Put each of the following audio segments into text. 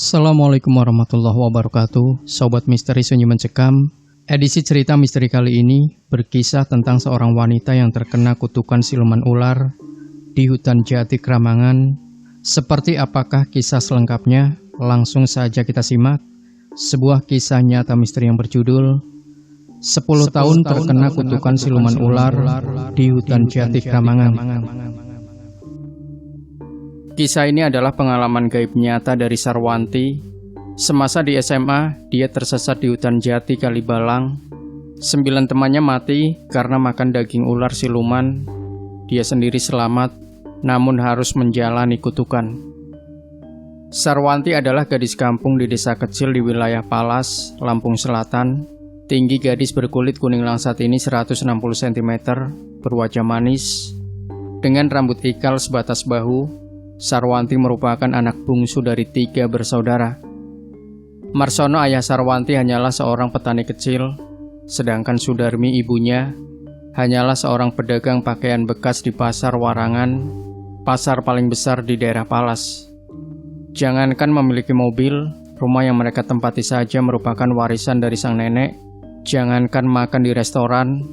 Assalamualaikum warahmatullahi wabarakatuh. Sobat Misteri Sunyi Mencekam. Edisi cerita misteri kali ini berkisah tentang seorang wanita yang terkena kutukan siluman ular di hutan jati Kramangan. Seperti apakah kisah selengkapnya? Langsung saja kita simak. Sebuah kisah nyata misteri yang berjudul 10 tahun terkena kutukan siluman ular di hutan jati Kramangan. Kisah ini adalah pengalaman gaib nyata dari Sarwanti. Semasa di SMA, dia tersesat di hutan jati Kalibalang. 9 temannya mati karena makan daging ular siluman. Dia sendiri selamat, namun harus menjalani kutukan. Sarwanti adalah gadis kampung di desa kecil di wilayah Palas, Lampung Selatan. Tinggi gadis berkulit kuning langsat ini 160 cm, berwajah manis, dengan rambut ikal sebatas bahu. Sarwanti merupakan anak bungsu dari 3 bersaudara. Marsono ayah Sarwanti hanyalah seorang petani kecil, sedangkan Sudarmi ibunya hanyalah seorang pedagang pakaian bekas di pasar Warangan, pasar paling besar di daerah Palas. Jangankan memiliki mobil, rumah yang mereka tempati saja merupakan warisan dari sang nenek. Jangankan makan di restoran,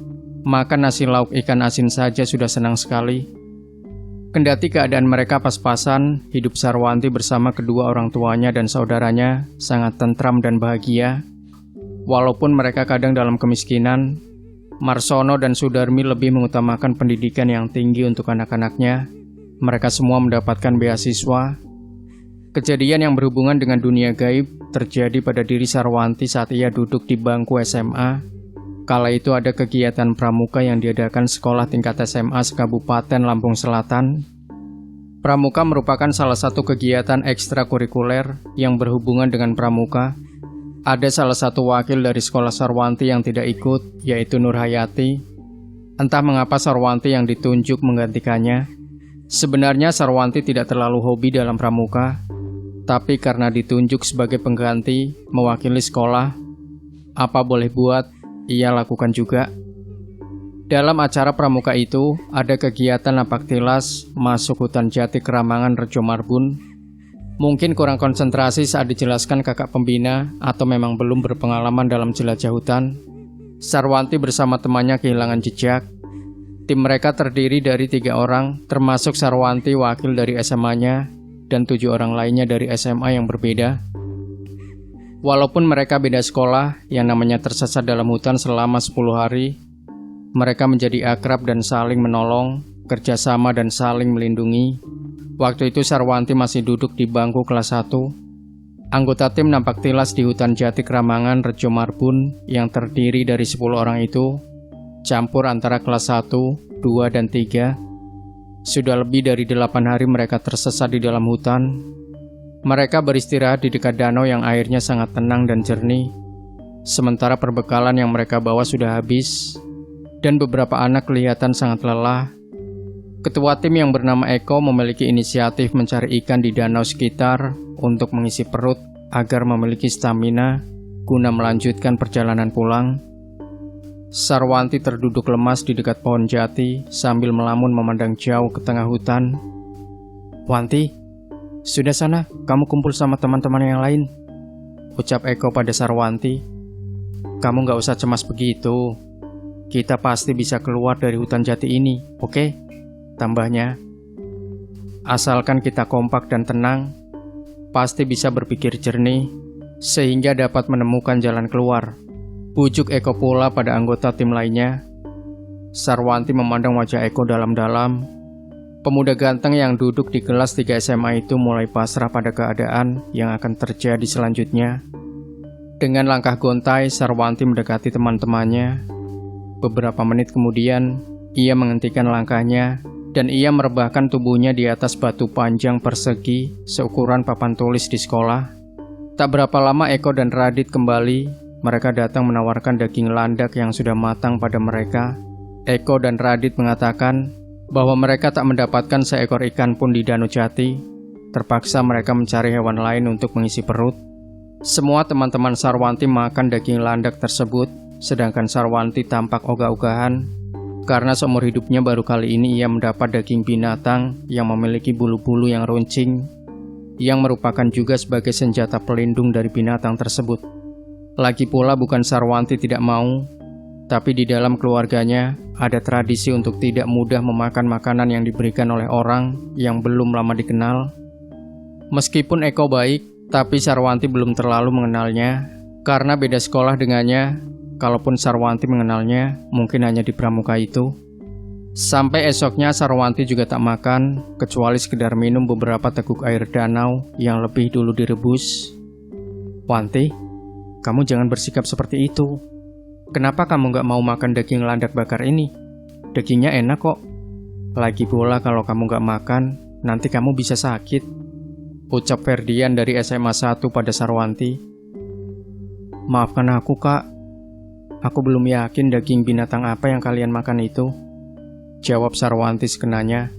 makan nasi lauk ikan asin saja sudah senang sekali. Kendati keadaan mereka pas-pasan, hidup Sarwanti bersama kedua orang tuanya dan saudaranya sangat tentram dan bahagia. Walaupun mereka kadang dalam kemiskinan, Marsono dan Sudarmi lebih mengutamakan pendidikan yang tinggi untuk anak-anaknya. Mereka semua mendapatkan beasiswa. Kejadian yang berhubungan dengan dunia gaib terjadi pada diri Sarwanti saat ia duduk di bangku SMA. Kala itu ada kegiatan pramuka yang diadakan sekolah tingkat SMA sekabupaten Lampung Selatan. Pramuka merupakan salah satu kegiatan ekstrakurikuler yang berhubungan dengan pramuka. Ada salah satu wakil dari sekolah Sarwanti yang tidak ikut, yaitu Nurhayati. Entah mengapa Sarwanti yang ditunjuk menggantikannya. Sebenarnya Sarwanti tidak terlalu hobi dalam pramuka, tapi karena ditunjuk sebagai pengganti mewakili sekolah, apa boleh buat, ia lakukan juga. Dalam acara pramuka itu, ada kegiatan napak tilas masuk hutan jati Kramangan Rejo Marbun. Mungkin kurang konsentrasi saat dijelaskan kakak pembina atau memang belum berpengalaman dalam jelajah hutan. Sarwanti bersama temannya kehilangan jejak. Tim mereka terdiri dari 3 orang, termasuk Sarwanti wakil dari SMA-nya dan 7 orang lainnya dari SMA yang berbeda. Walaupun mereka beda sekolah, yang namanya tersesat dalam hutan selama 10 hari, mereka menjadi akrab dan saling menolong, kerjasama dan saling melindungi. Waktu itu Sarwanti masih duduk di bangku kelas 1. Anggota tim nampak tilas di hutan jati Kramangan Rejo Marbun yang terdiri dari 10 orang itu, campur antara kelas 1, 2, dan 3. Sudah lebih dari 8 hari mereka tersesat di dalam hutan. Mereka beristirahat di dekat danau yang airnya sangat tenang dan jernih. Sementara perbekalan yang mereka bawa sudah habis, dan beberapa anak kelihatan sangat lelah. Ketua tim yang bernama Eko memiliki inisiatif mencari ikan di danau sekitar untuk mengisi perut agar memiliki stamina guna melanjutkan perjalanan pulang. Sarwanti terduduk lemas di dekat pohon jati sambil melamun memandang jauh ke tengah hutan. "Wanti, sudah sana, kamu kumpul sama teman-teman yang lain," ucap Eko pada Sarwanti. "Kamu gak usah cemas begitu. Kita pasti bisa keluar dari hutan jati ini, oke?" tambahnya. "Asalkan kita kompak dan tenang, pasti bisa berpikir jernih, sehingga dapat menemukan jalan keluar," bujuk Eko pula pada anggota tim lainnya. Sarwanti memandang wajah Eko dalam-dalam. Pemuda ganteng yang duduk di kelas 3 SMA itu mulai pasrah pada keadaan yang akan terjadi selanjutnya. Dengan langkah gontai, Sarwanti mendekati teman-temannya. Beberapa menit kemudian, ia menghentikan langkahnya dan ia merebahkan tubuhnya di atas batu panjang persegi seukuran papan tulis di sekolah. Tak berapa lama Eko dan Radit kembali. Mereka datang menawarkan daging landak yang sudah matang pada mereka. Eko dan Radit mengatakan bahwa mereka tak mendapatkan seekor ikan pun di Danau Jati. Terpaksa mereka mencari hewan lain untuk mengisi perut. Semua teman-teman Sarwanti makan daging landak tersebut, sedangkan Sarwanti tampak ogah-ogahan. Karena seumur hidupnya baru kali ini ia mendapat daging binatang yang memiliki bulu-bulu yang runcing. yang merupakan juga sebagai senjata pelindung dari binatang tersebut. Lagi pula bukan Sarwanti tidak mau, tapi di dalam keluarganya ada tradisi untuk tidak mudah memakan makanan yang diberikan oleh orang yang belum lama dikenal. Meskipun Eko baik, tapi Sarwanti belum terlalu mengenalnya karena beda sekolah dengannya. Kalaupun Sarwanti mengenalnya, mungkin hanya di pramuka itu. Sampai esoknya Sarwanti juga tak makan, kecuali sekedar minum beberapa teguk air danau yang lebih dulu direbus. "Wanti, kamu jangan bersikap seperti itu. Kenapa kamu gak mau makan daging landak bakar ini? Dagingnya enak kok. Lagi pula kalau kamu gak makan, nanti kamu bisa sakit," ucap Ferdian dari SMA 1 pada Sarwanti. "Maafkan aku, Kak. Aku belum yakin daging binatang apa yang kalian makan itu," jawab Sarwanti sekenanya.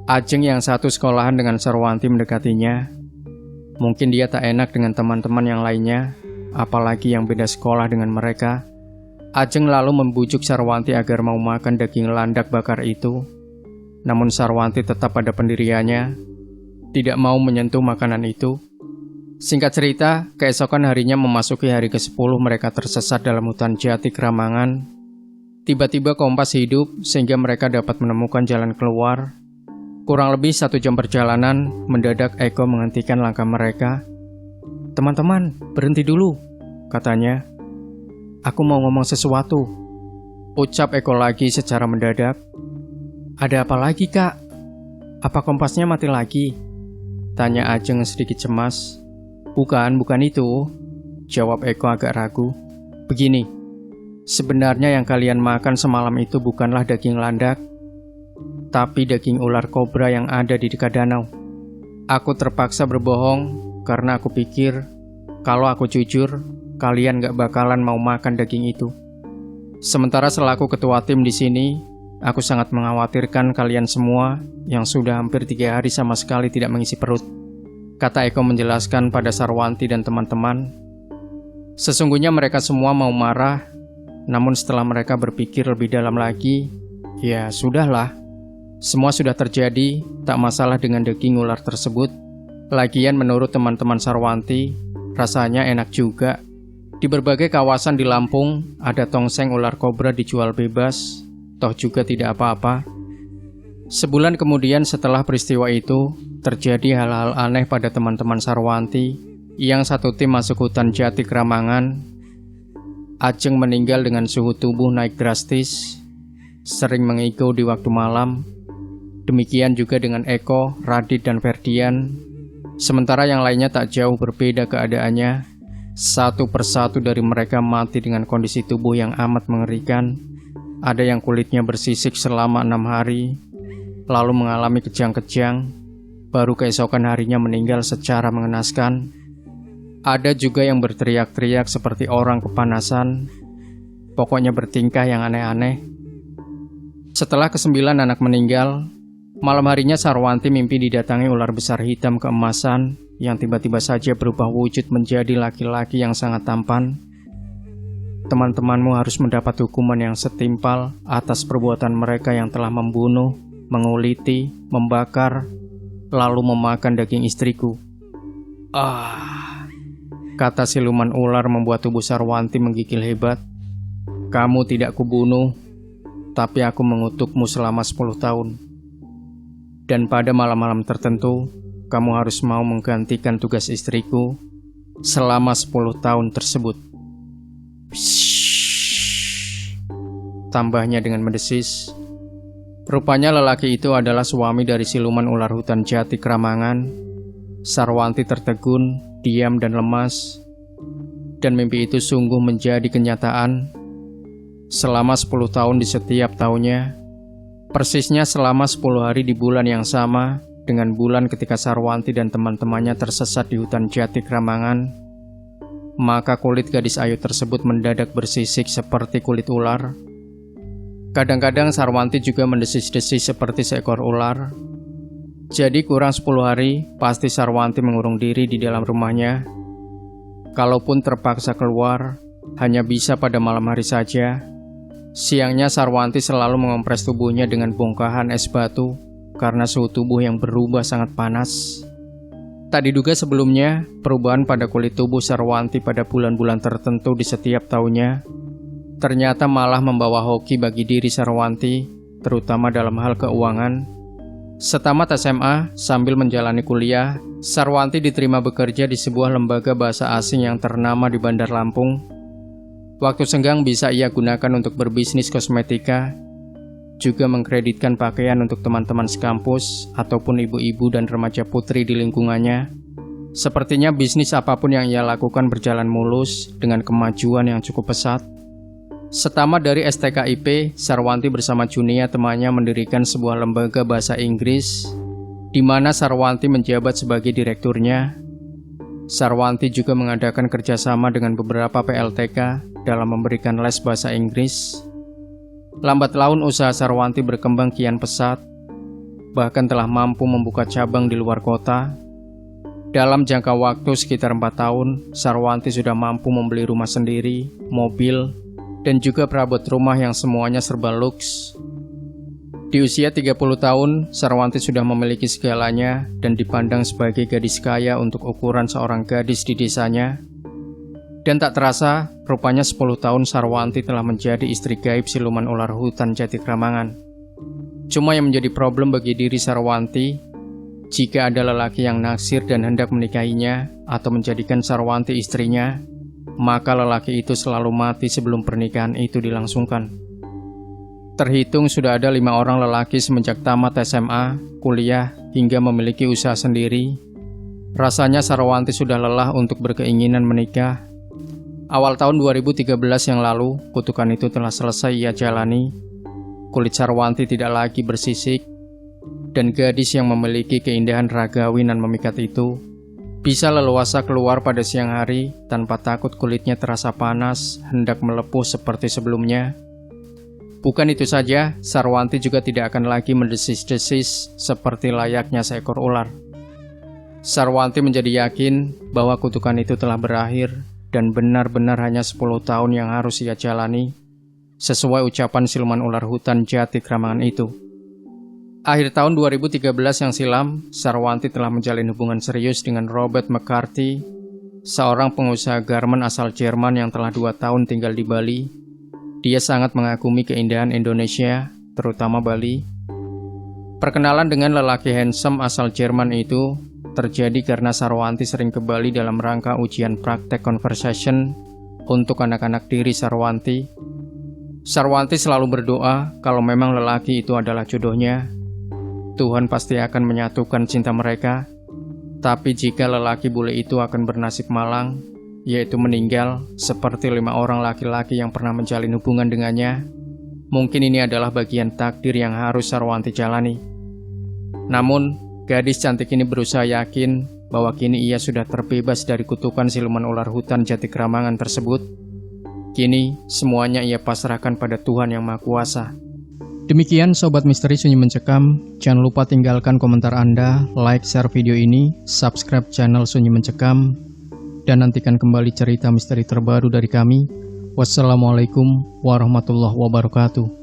Ajeng yang satu sekolahan dengan Sarwanti mendekatinya. Mungkin dia tak enak dengan teman-teman yang lainnya, apalagi yang beda sekolah dengan mereka. Ajeng lalu membujuk Sarwanti agar mau makan daging landak bakar itu. Namun Sarwanti tetap pada pendiriannya, tidak mau menyentuh makanan itu. Singkat cerita, keesokan harinya memasuki hari ke-10 mereka tersesat dalam hutan jati Kramangan. Tiba-tiba kompas hidup sehingga mereka dapat menemukan jalan keluar. Kurang lebih 1 jam perjalanan, mendadak Eko menghentikan langkah mereka. "Teman-teman, berhenti dulu," katanya. "Aku mau ngomong sesuatu," ucap Eko lagi secara mendadak. "Ada apa lagi, Kak? Apa kompasnya mati lagi?" tanya Ajeng sedikit cemas. Bukan itu," jawab Eko agak ragu. "Begini, sebenarnya yang kalian makan semalam itu bukanlah daging landak, tapi daging ular kobra yang ada di dekat danau. Aku terpaksa berbohong karena aku pikir kalau aku jujur, kalian gak bakalan mau makan daging itu. Sementara selaku ketua tim di sini, aku sangat mengkhawatirkan kalian semua yang sudah hampir 3 hari sama sekali tidak mengisi perut," kata Eko menjelaskan pada Sarwanti dan teman-teman. Sesungguhnya mereka semua mau marah, namun setelah mereka berpikir lebih dalam lagi, ya sudahlah. Semua sudah terjadi, tak masalah dengan daging ular tersebut. Lagian menurut teman-teman Sarwanti, rasanya enak juga. Di berbagai kawasan di Lampung, ada tongseng ular kobra dijual bebas, toh juga tidak apa-apa. Sebulan kemudian setelah peristiwa itu, terjadi hal-hal aneh pada teman-teman Sarwanti, yang satu tim masuk hutan jati Kramangan. Ajeng meninggal dengan suhu tubuh naik drastis, sering mengigau di waktu malam. Demikian juga dengan Eko, Radit, dan Ferdian. Sementara yang lainnya tak jauh berbeda keadaannya. Satu persatu dari mereka mati dengan kondisi tubuh yang amat mengerikan. Ada yang kulitnya bersisik selama 6 hari, lalu mengalami kejang-kejang, baru keesokan harinya meninggal secara mengenaskan. Ada juga yang berteriak-teriak seperti orang kepanasan, pokoknya bertingkah yang aneh-aneh. Setelah ke-9 anak meninggal, malam harinya Sarwanti mimpi didatangi ular besar hitam keemasan yang tiba-tiba saja berubah wujud menjadi laki-laki yang sangat tampan. "Teman-temanmu harus mendapat hukuman yang setimpal atas perbuatan mereka yang telah membunuh, menguliti, membakar, lalu memakan daging istriku." Kata siluman ular membuat tubuh Sarwanti menggigil hebat. "Kamu tidak kubunuh, tapi aku mengutukmu selama 10 tahun. Dan pada malam-malam tertentu, kamu harus mau menggantikan tugas istriku selama 10 tahun tersebut." Tambahnya dengan mendesis. Rupanya lelaki itu adalah suami dari siluman ular hutan jati Kramangan. Sarwanti tertegun, diam dan lemas. Dan mimpi itu sungguh menjadi kenyataan. Selama 10 tahun di setiap tahunnya, persisnya selama 10 hari di bulan yang sama dengan bulan ketika Sarwanti dan teman-temannya tersesat di hutan jati Kramangan, maka kulit gadis ayu tersebut mendadak bersisik seperti kulit ular. Kadang-kadang Sarwanti juga mendesis-desis seperti seekor ular. Jadi kurang 10 hari, pasti Sarwanti mengurung diri di dalam rumahnya. Kalaupun terpaksa keluar, hanya bisa pada malam hari saja. Siangnya Sarwanti selalu mengompres tubuhnya dengan bongkahan es batu karena suhu tubuh yang berubah sangat panas. Tak diduga sebelumnya, perubahan pada kulit tubuh Sarwanti pada bulan-bulan tertentu di setiap tahunnya ternyata malah membawa hoki bagi diri Sarwanti, terutama dalam hal keuangan. Setamat SMA, sambil menjalani kuliah, Sarwanti diterima bekerja di sebuah lembaga bahasa asing yang ternama di Bandar Lampung. Waktu senggang bisa ia gunakan untuk berbisnis kosmetika, juga mengkreditkan pakaian untuk teman-teman sekampus ataupun ibu-ibu dan remaja putri di lingkungannya. Sepertinya bisnis apapun yang ia lakukan berjalan mulus dengan kemajuan yang cukup pesat. Setamat dari STKIP, Sarwanti bersama Junia temannya mendirikan sebuah lembaga bahasa Inggris, di mana Sarwanti menjabat sebagai direkturnya. Sarwanti juga mengadakan kerjasama dengan beberapa PLTK dalam memberikan les bahasa Inggris. Lambat laun usaha Sarwanti berkembang kian pesat, bahkan telah mampu membuka cabang di luar kota. Dalam jangka waktu sekitar 4 tahun, Sarwanti sudah mampu membeli rumah sendiri, mobil, dan juga perabot rumah yang semuanya serba luks. Di usia 30 tahun, Sarwanti sudah memiliki segalanya dan dipandang sebagai gadis kaya untuk ukuran seorang gadis di desanya. Dan tak terasa, rupanya 10 tahun Sarwanti telah menjadi istri gaib siluman ular hutan Jatikramangan. Cuma yang menjadi problem bagi diri Sarwanti, jika ada lelaki yang naksir dan hendak menikahinya atau menjadikan Sarwanti istrinya, maka lelaki itu selalu mati sebelum pernikahan itu dilangsungkan. Terhitung sudah ada 5 orang lelaki semenjak tamat SMA, kuliah, hingga memiliki usaha sendiri. Rasanya Sarwanti sudah lelah untuk berkeinginan menikah. Awal tahun 2013 yang lalu, kutukan itu telah selesai ia jalani. Kulit Sarwanti tidak lagi bersisik, dan gadis yang memiliki keindahan ragawi dan memikat itu bisa leluasa keluar pada siang hari tanpa takut kulitnya terasa panas, hendak melepuh seperti sebelumnya. Bukan itu saja, Sarwanti juga tidak akan lagi mendesis-desis seperti layaknya seekor ular. Sarwanti menjadi yakin bahwa kutukan itu telah berakhir dan benar-benar hanya 10 tahun yang harus ia jalani, sesuai ucapan siluman ular hutan Jatikramangan itu. Akhir tahun 2013 yang silam, Sarwanti telah menjalin hubungan serius dengan Robert McCarthy, seorang pengusaha garmen asal Jerman yang telah 2 tahun tinggal di Bali. Dia sangat mengagumi keindahan Indonesia, terutama Bali. Perkenalan dengan lelaki handsome asal Jerman itu terjadi karena Sarwanti sering ke Bali dalam rangka ujian praktek conversation untuk anak-anak diri Sarwanti. Sarwanti selalu berdoa kalau memang lelaki itu adalah jodohnya, Tuhan pasti akan menyatukan cinta mereka. Tapi jika lelaki bule itu akan bernasib malang, yaitu meninggal seperti 5 orang laki-laki yang pernah menjalin hubungan dengannya, mungkin ini adalah bagian takdir yang harus Sarwanti jalani. Namun, gadis cantik ini berusaha yakin bahwa kini ia sudah terbebas dari kutukan siluman ular hutan Jatikramangan tersebut. Kini, semuanya ia pasrahkan pada Tuhan Yang Maha Kuasa. Demikian Sobat Misteri Sunyi Mencekam, jangan lupa tinggalkan komentar Anda, like, share video ini, subscribe channel Sunyi Mencekam, dan nantikan kembali cerita misteri terbaru dari kami. Wassalamualaikum warahmatullahi wabarakatuh.